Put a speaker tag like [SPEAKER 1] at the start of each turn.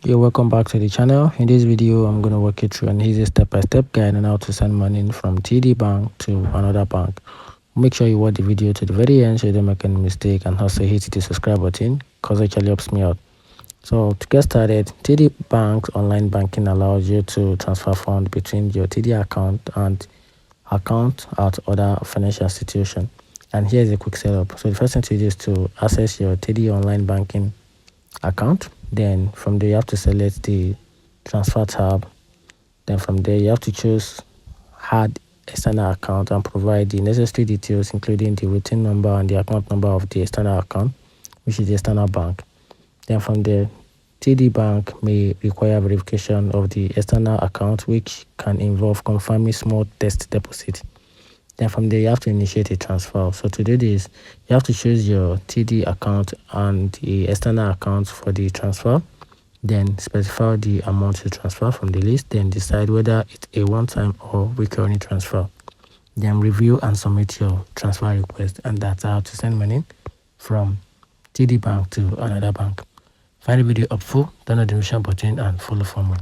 [SPEAKER 1] You're welcome back to the channel. In this video, I'm going to walk you through an easy step-by-step guide on how to send money from TD Bank to another bank. Make sure you watch the video to the very end so you don't make any mistake, and also hit the subscribe button because it actually helps me out. So to get started, TD Bank's online banking allows you to transfer funds between your TD account and account at other financial institutions. And here's a quick setup. So the first thing to do is to access your TD online banking account. Then from there you have to select the transfer tab. Then from there you have to choose add external account and provide the necessary details, including the routing number and the account number of the external account, which is the external bank. Then from there, TD Bank may require verification of the external account, which can involve confirming small test deposit. Then from there, you have to initiate a transfer. So to do this, you have to choose your TD account and the external account for the transfer. Then specify the amount to transfer from the list. Then decide whether it's a one-time or recurring transfer. Then review and submit your transfer request. And that's how to send money from TD Bank to another bank. Find the video helpful, turn on the notification button and follow for more.